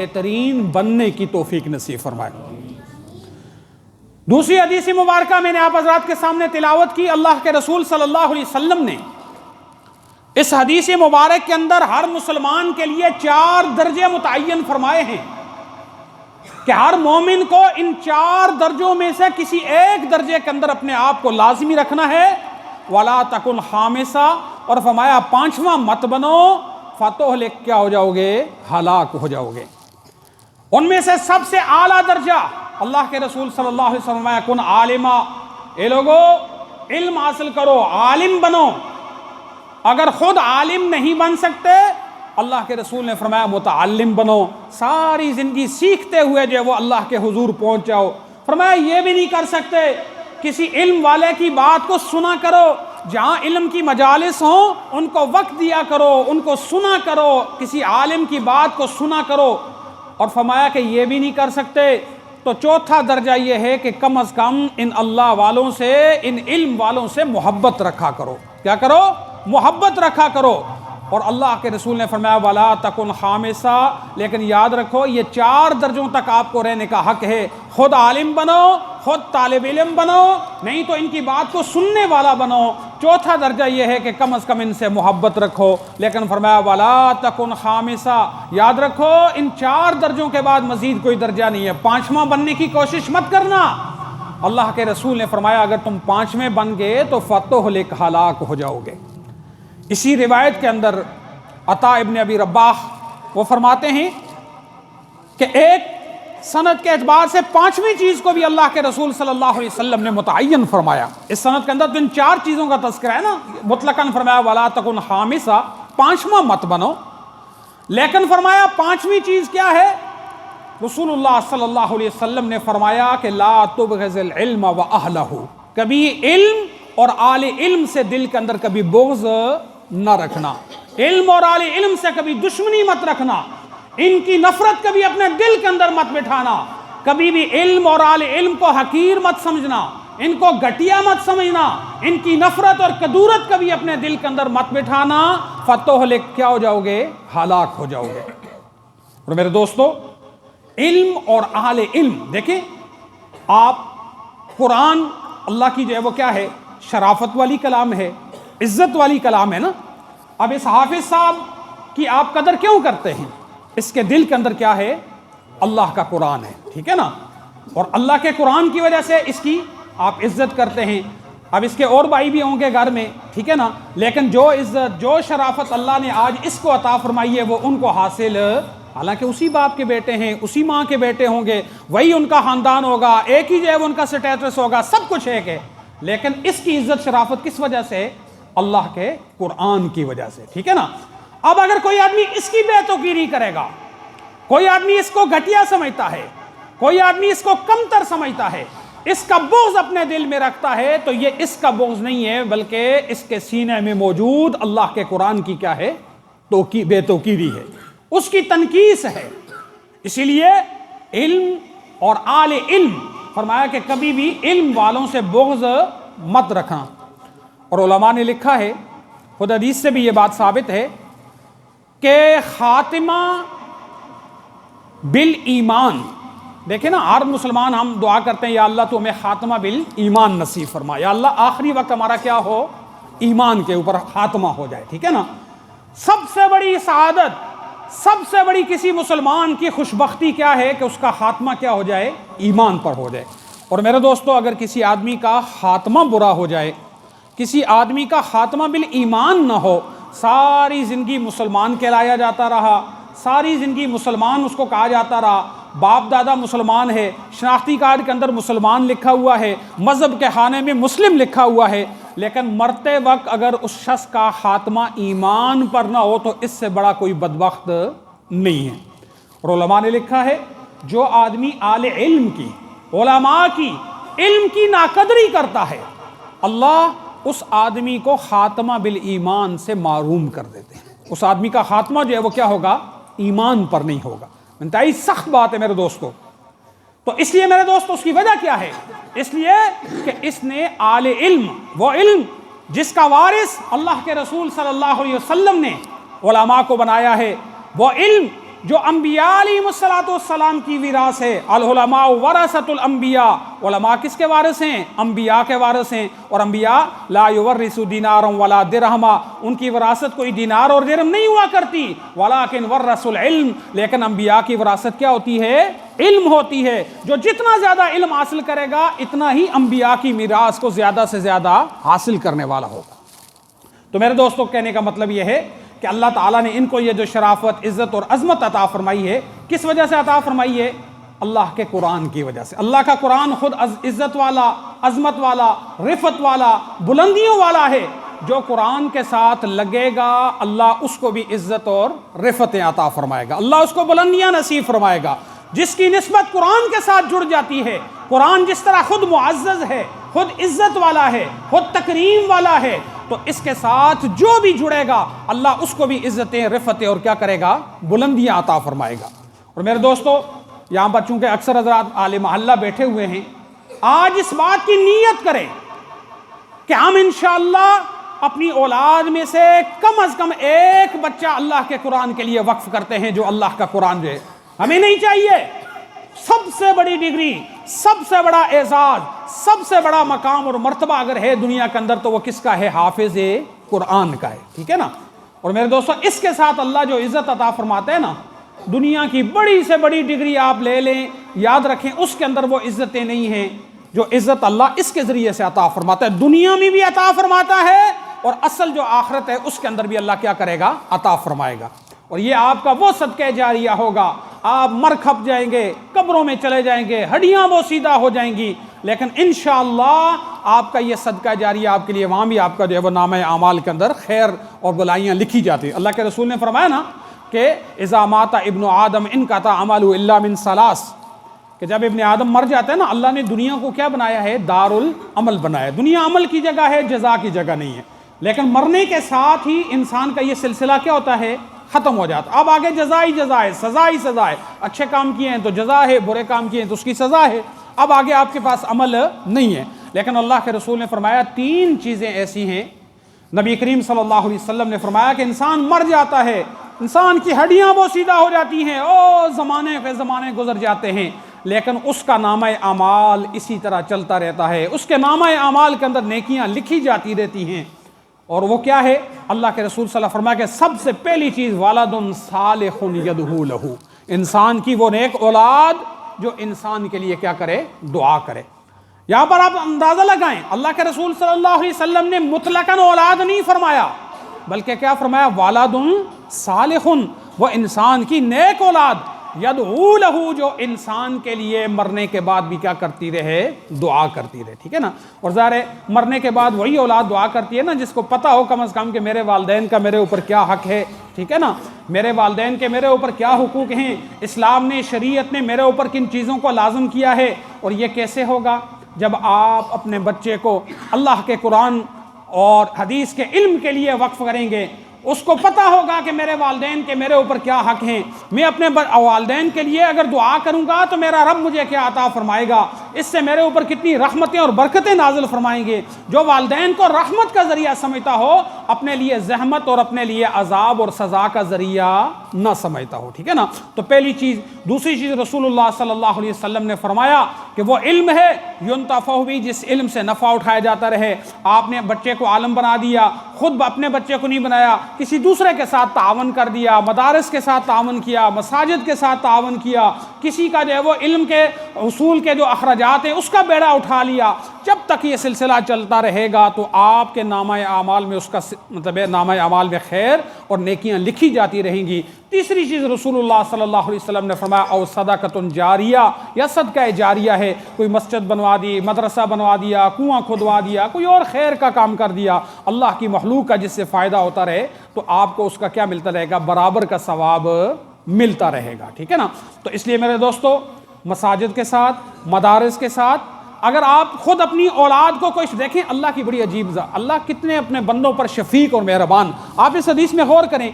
بہترین بننے کی توفیق نصیب فرمائے۔ دوسری حدیث مبارکہ میں نے آپ حضرات کے سامنے تلاوت کی۔ اللہ کے رسول صلی اللہ علیہ وسلم نے اس حدیث مبارک کے اندر ہر مسلمان کے لیے 4 درجے متعین فرمائے ہیں کہ ہر مومن کو ان 4 درجوں میں سے کسی ایک درجے کے اندر اپنے آپ کو لازمی رکھنا ہے۔ وَلَا تَكُنْ خَامِسًا، اور فرمایا 5واں مت بنو، فتح کیا ہو جاؤ گے؟ ہلاک ہو جاؤ گے۔ ان میں سے سب سے اعلیٰ درجہ اللہ کے رسول صلی اللہ علیہ وسلم فرمایا کن عالما، اے لوگو علم حاصل کرو، عالم بنو۔ اگر خود عالم نہیں بن سکتے، اللہ کے رسول نے فرمایا متعلم بنو، ساری زندگی سیکھتے ہوئے جو وہ اللہ کے حضور پہنچ جاؤ۔ فرمایا یہ بھی نہیں کر سکتے، کسی علم والے کی بات کو سنا کرو، جہاں علم کی مجالس ہوں ان کو وقت دیا کرو، ان کو سنا کرو، کسی عالم کی بات کو سنا کرو۔ اور فرمایا کہ یہ بھی نہیں کر سکتے تو چوتھا درجہ یہ ہے کہ کم از کم ان اللہ والوں سے، ان علم والوں سے محبت رکھا کرو۔ کیا کرو؟ محبت رکھا کرو۔ اور اللہ کے رسول نے فرمایا وَلَا تَكُنْ خَامِسًا، لیکن یاد رکھو یہ 4 درجوں تک آپ کو رہنے کا حق ہے۔ خود عالم بنو، خود طالب علم بنو، نہیں تو ان کی بات کو سننے والا بنو۔ چوتھا درجہ یہ ہے کہ کم از کم ان سے محبت رکھو، لیکن فرمایا وَلَا تَكُنْ خَامِسًا، یاد رکھو ان 4 درجوں کے بعد مزید کوئی درجہ نہیں ہے۔ 5واں بننے کی کوشش مت کرنا۔ اللہ کے رسول نے فرمایا اگر تم 5ویں بن گئے تو فتح ہلاک ہو جاؤ گے۔ اسی روایت کے اندر عطا ابن ابی رباح وہ فرماتے ہیں کہ ایک سند کے اعتبار سے 5ویں چیز کو بھی اللہ کے رسول صلی اللہ علیہ وسلم نے متعین فرمایا۔ اس سند کے اندر تو ان 4 چیزوں کا تذکرہ ہے نا، مطلقاً فرمایا وَلَا تَكُنْ خَامِسًا، 5واں مت بنو، لیکن فرمایا 5ویں چیز کیا ہے؟ رسول اللہ صلی اللہ علیہ وسلم نے فرمایا کہ لا تبغض العلم وأهله، کبھی علم اور اہل علم سے دل کے اندر کبھی بغض نہ رکھنا، علم اور اہل علم سے کبھی دشمنی مت رکھنا، ان کی نفرت کبھی اپنے دل کے اندر مت بٹھانا، کبھی بھی علم اور اہل علم کو حقیر مت سمجھنا، ان کو گھٹیا مت سمجھنا، ان کی نفرت اور کدورت کبھی اپنے دل کے اندر مت بٹھانا، فتح کیا ہو جاؤ گے؟ ہلاک ہو جاؤ گے۔ اور میرے دوستو علم اور اہل علم، دیکھیں آپ قرآن اللہ کی جو ہے وہ کیا ہے؟ شرافت والی کلام ہے، عزت والی کلام ہے نا۔ اب اس حافظ صاحب کی آپ قدر کیوں کرتے ہیں؟ اس کے دل کے اندر کیا ہے؟ اللہ کا قرآن ہے، ٹھیک ہے نا، اور اللہ کے قرآن کی وجہ سے اس کی آپ عزت کرتے ہیں۔ اب اس کے اور بھائی بھی ہوں گے گھر میں، ٹھیک ہے نا، لیکن جو عزت، جو شرافت اللہ نے آج اس کو عطا فرمائی ہے وہ ان کو حاصل، حالانکہ اسی باپ کے بیٹے ہیں، اسی ماں کے بیٹے ہوں گے، وہی ان کا خاندان ہوگا، ایک ہی جو ہے وہ ان کا سٹیٹس ہوگا، سب کچھ ایک ہے، لیکن اس کی عزت شرافت کس وجہ سے؟ اللہ کے قرآن کی وجہ سے، ٹھیک ہے نا۔ اب اگر کوئی آدمی اس کی بے توقیری کرے گا، کوئی آدمی اس کو گھٹیا سمجھتا ہے، کوئی آدمی اس کو کمتر سمجھتا ہے، اس کا بغض اپنے دل میں رکھتا ہے، تو یہ اس کا بغض نہیں ہے بلکہ اس کے سینے میں موجود اللہ کے قرآن کی کیا ہے؟ بے توقیری ہے، اس کی تنقیص ہے۔ اسی لیے علم اور اہل علم فرمایا کہ کبھی بھی علم والوں سے بغض مت رکھنا۔ اور علماء نے لکھا ہے، خود حدیث سے بھی یہ بات ثابت ہے کہ خاتمہ بالایمان، دیکھیں نا ہر مسلمان ہم دعا کرتے ہیں یا اللہ تو ہمیں خاتمہ بالایمان نصیب فرما، یا اللہ آخری وقت ہمارا کیا ہو؟ ایمان کے اوپر خاتمہ ہو جائے، ٹھیک ہے نا۔ سب سے بڑی سعادت، سب سے بڑی کسی مسلمان کی خوشبختی کیا ہے؟ کہ اس کا خاتمہ کیا ہو جائے؟ ایمان پر ہو جائے۔ اور میرے دوستو اگر کسی آدمی کا خاتمہ برا ہو جائے، کسی آدمی کا خاتمہ بالایمان نہ ہو، ساری زندگی مسلمان کہلایا جاتا رہا، ساری زندگی مسلمان اس کو کہا جاتا رہا، باپ دادا مسلمان ہے، شناختی کارڈ کے اندر مسلمان لکھا ہوا ہے، مذہب کے خانے میں مسلم لکھا ہوا ہے، لیکن مرتے وقت اگر اس شخص کا خاتمہ ایمان پر نہ ہو تو اس سے بڑا کوئی بدبخت نہیں ہے۔ اور علماء نے لکھا ہے جو آدمی اہل علم کی، علماء کی، علم کی ناقدری کرتا ہے، اللہ اس آدمی کو خاتمہ بالایمان سے محروم کر دیتے ہیں۔ اس آدمی کا خاتمہ جو ہے وہ کیا ہوگا؟ ایمان پر نہیں ہوگا۔ انتہائی سخت بات ہے میرے دوستو۔ تو اس لیے میرے دوست اس کی وجہ کیا ہے؟ اس لیے کہ اس نے اہل علم، وہ علم جس کا وارث اللہ کے رسول صلی اللہ علیہ وسلم نے علماء کو بنایا ہے، وہ علم جو انبیاء علیہ السلام کی وراثت ہے، العلماء ورثۃ الانبیاء، علماء کس کے وارث ہیں؟ انبیاء کے وارث ہیں، اور انبیاء لا یورثوا دینارا ولا درہما، ان کی وراثت کوئی دینار اور درہم نہیں ہوا کرتی، ولکن ورثوا العلم، لیکن انبیاء کی وراثت کیا ہوتی ہے؟ علم ہوتی ہے۔ جو جتنا زیادہ علم حاصل کرے گا اتنا ہی انبیاء کی میراث کو زیادہ سے زیادہ حاصل کرنے والا ہوگا۔ تو میرے دوستوں کہنے کا مطلب یہ ہے کہ اللہ تعالیٰ نے ان کو یہ جو شرافت، عزت اور عظمت عطا فرمائی ہے، کس وجہ سے عطا فرمائی ہے؟ اللہ کے قرآن کی وجہ سے۔ اللہ کا قرآن خود عزت والا، عظمت والا، رفت والا، بلندیوں والا ہے۔ جو قرآن کے ساتھ لگے گا اللہ اس کو بھی عزت اور رفتیں عطا فرمائے گا، اللہ اس کو بلندیاں نصیب فرمائے گا۔ جس کی نسبت قرآن کے ساتھ جڑ جاتی ہے، قرآن جس طرح خود معزز ہے، خود عزت والا ہے، خود تکریم والا ہے، تو اس کے ساتھ جو بھی جڑے گا اللہ اس کو بھی عزتیں، رفتیں اور کیا کرے گا؟ بلندیاں عطا فرمائے گا۔ اور میرے دوستو یہاں پر چونکہ اکثر حضرات اہل محلہ بیٹھے ہوئے ہیں، آج اس بات کی نیت کریں کہ ہم انشاءاللہ اپنی اولاد میں سے کم از کم ایک بچہ اللہ کے قرآن کے لیے وقف کرتے ہیں، جو اللہ کا قرآن جو ہے ہمیں نہیں چاہیے۔ سب سے بڑی ڈگری، سب سے بڑا اعزاز، سب سے بڑا مقام اور مرتبہ اگر ہے دنیا کے اندر تو وہ کس کا ہے؟ حافظ قرآن کا ہے، ٹھیک ہے نا۔ اور میرے دوستو اس کے ساتھ اللہ جو عزت عطا فرماتے ہیں نا، دنیا کی بڑی سے بڑی ڈگری آپ لے لیں، یاد رکھیں اس کے اندر وہ عزتیں نہیں ہیں جو عزت اللہ اس کے ذریعے سے عطا فرماتا ہے۔ دنیا میں بھی عطا فرماتا ہے اور اصل جو آخرت ہے اس کے اندر بھی اللہ کیا کرے گا؟ عطا فرمائے گا۔ اور یہ آپ کا وہ صدقہ جاریہ ہوگا، آپ مر کھپ جائیں گے، قبروں میں چلے جائیں گے، ہڈیاں وہ سیدھا ہو جائیں گی، لیکن انشاءاللہ آپ کا یہ صدقہ جاریہ آپ کے لیے وہاں بھی آپ کا جو ہے وہ نامہ اعمال کے اندر خیر اور بلائیاں لکھی جاتی ہیں۔ اللہ کے رسول نے فرمایا نا کہ اذا مات ابن آدم انقطع عملہ الا من ثلاث، کہ جب ابن آدم مر جاتا ہے نا، اللہ نے دنیا کو کیا بنایا ہے؟ دار العمل بنایا ہے۔ دنیا عمل کی جگہ ہے، جزا کی جگہ نہیں ہے، لیکن مرنے کے ساتھ ہی انسان کا یہ سلسلہ کیا ہوتا ہے؟ ختم ہو جاتا۔ اب آگے جزا ہی جزا ہے، سزا ہی سزا ہے، اچھے کام کیے ہیں تو جزا ہے، برے کام کیے ہیں تو اس کی سزا ہے، اب آگے آپ کے پاس عمل نہیں ہے۔ لیکن اللہ کے رسول نے فرمایا تین چیزیں ایسی ہیں، نبی کریم صلی اللہ علیہ وسلم نے فرمایا کہ انسان مر جاتا ہے، انسان کی ہڈیاں وہ سیدھا ہو جاتی ہیں، زمانے پہ زمانے گزر جاتے ہیں، لیکن اس کا نامہ اعمال اسی طرح چلتا رہتا ہے، اس کے نامہ اعمال کے اندر نیکیاں لکھی جاتی رہتی ہیں۔ اور وہ کیا ہے؟ اللہ کے رسول صلی اللہ علیہ وسلم فرمایا کہ سب سے پہلی چیز ولد صالح یدعو لہ، انسان کی وہ نیک اولاد جو انسان کے لیے کیا کرے؟ دعا کرے۔ یہاں پر آپ اندازہ لگائیں، اللہ کے رسول صلی اللہ علیہ وسلم نے مطلقاً اولاد نہیں فرمایا، بلکہ کیا فرمایا؟ ولد صالح، وہ انسان کی نیک اولاد، یدعو لہ، جو انسان کے لیے مرنے کے بعد بھی کیا کرتی رہے؟ دعا کرتی رہے، ٹھیک ہے نا۔ اور ظاہر ہے مرنے کے بعد وہی اولاد دعا کرتی ہے نا جس کو پتہ ہو کم از کم کہ میرے والدین کا میرے اوپر کیا حق ہے، ٹھیک ہے نا، میرے والدین کے میرے اوپر کیا حقوق ہیں، اسلام نے، شریعت نے میرے اوپر کن چیزوں کو لازم کیا ہے۔ اور یہ کیسے ہوگا؟ جب آپ اپنے بچے کو اللہ کے قرآن اور حدیث کے علم کے لیے وقف کریں گے، اس کو پتہ ہوگا کہ میرے والدین کے میرے اوپر کیا حق ہیں، میں اپنے والدین کے لیے اگر دعا کروں گا تو میرا رب مجھے کیا عطا فرمائے گا، اس سے میرے اوپر کتنی رحمتیں اور برکتیں نازل فرمائیں گے۔ جو والدین کو رحمت کا ذریعہ سمجھتا ہو، اپنے لیے زحمت اور اپنے لیے عذاب اور سزا کا ذریعہ نہ سمجھتا ہو، ٹھیک ہے نا۔ تو پہلی چیز۔ دوسری چیز رسول اللہ صلی اللہ علیہ وسلم نے فرمایا کہ وہ علم ہے ینتفع بھی، جس علم سے نفع اٹھایا جاتا رہے۔ آپ نے بچے کو عالم بنا دیا، خود اپنے بچے کو نہیں بنایا، کسی دوسرے کے ساتھ تعاون کر دیا، مدارس کے ساتھ تعاون کیا، مساجد کے ساتھ تعاون کیا، کسی کا جو ہے وہ علم کے حصول کے جو اخراجات ہیں اس کا بیڑا اٹھا لیا۔ جب تک یہ سلسلہ چلتا رہے گا تو آپ کے نامہ اعمال میں اس کا مطلب نامہ اعمال میں خیر اور نیکیاں لکھی جاتی رہیں گی۔ تیسری چیز رسول اللہ صلی اللہ علیہ وسلم نے فرمایا او صدقۃ جاریہ، یا صدقہ جاریہ ہے، کوئی مسجد بنوا دی، مدرسہ بنوا دیا، کنواں کھدوا دیا، کوئی اور خیر کا کام کر دیا، اللہ کی مخلوق کا جس سے فائدہ ہوتا رہے تو آپ کو اس کا کیا ملتا رہے گا؟ برابر کا ثواب ملتا رہے گا، ٹھیک ہے نا۔ تو اس لیے میرے دوستو مساجد کے ساتھ، مدارس کے ساتھ، اگر آپ خود اپنی اولاد کو کوئی دیکھیں، اللہ کی بڑی عجیب ذات، اللہ کتنے اپنے بندوں پر شفیق اور مہربان۔ آپ اس حدیث میں غور کریں۔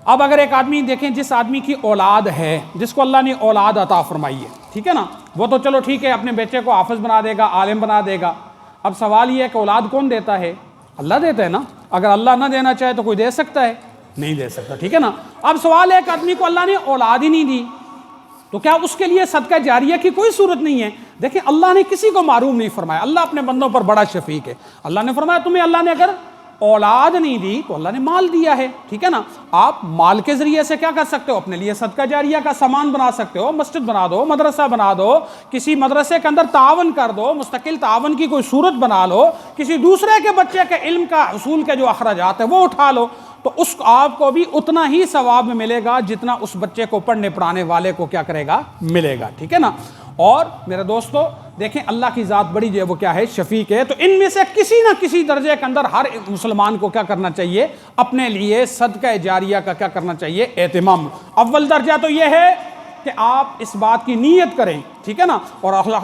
اب اگر ایک آدمی دیکھیں جس آدمی کی اولاد ہے، جس کو اللہ نے اولاد عطا فرمائی ہے، ٹھیک ہے نا، وہ تو چلو ٹھیک ہے اپنے بیٹے کو حافظ بنا دے گا، عالم بنا دے گا۔ اب سوال یہ ہے کہ اولاد کون دیتا ہے؟ اللہ دیتا ہے نا۔ اگر اللہ نہ دینا چاہے تو کوئی دے سکتا ہے؟ نہیں دے سکتا، ٹھیک ہے نا۔ اب سوال ہے ایک آدمی کو اللہ نے اولاد ہی نہیں دی، تو کیا اس کے لیے صدقہ جاریہ کی کوئی صورت نہیں ہے؟ دیکھیں اللہ نے کسی کو معروم نہیں فرمایا، اللہ اپنے بندوں پر بڑا شفیق ہے۔ اللہ نے فرمایا تمہیں اللہ نے اگر اولاد نہیں دی تو اللہ نے مال دیا ہے، ٹھیک ہے نا۔ آپ مال کے ذریعے سے کیا کر سکتے ہو؟ اپنے لیے صدقہ جاریہ کا سامان بنا سکتے ہو، مسجد بنا دو، مدرسہ بنا دو، کسی مدرسے کے اندر تعاون کر دو، مستقل تعاون کی کوئی صورت بنا لو، کسی دوسرے کے بچے کے علم کا حصول کے جو اخراجات ہیں وہ اٹھا لو، تو اس آپ کو بھی اتنا ہی ثواب ملے گا جتنا اس بچے کو پڑھنے پڑھانے والے کو کیا کرے گا؟ ملے گا، ٹھیک ہے نا۔ اور میرے دوستو دیکھیں اللہ کی ذات بڑی جو ہے وہ کیا ہے؟ شفیق ہے۔ تو ان میں سے کسی نہ کسی درجے کے اندر ہر مسلمان کو کیا کرنا چاہیے؟ اپنے لیے صدقہ جاریہ کا کیا کرنا چاہیے؟ اہتمام۔ اول درجہ تو یہ ہے کہ آپ اس بات کی نیت کریں، ٹھیک ہے نا، اور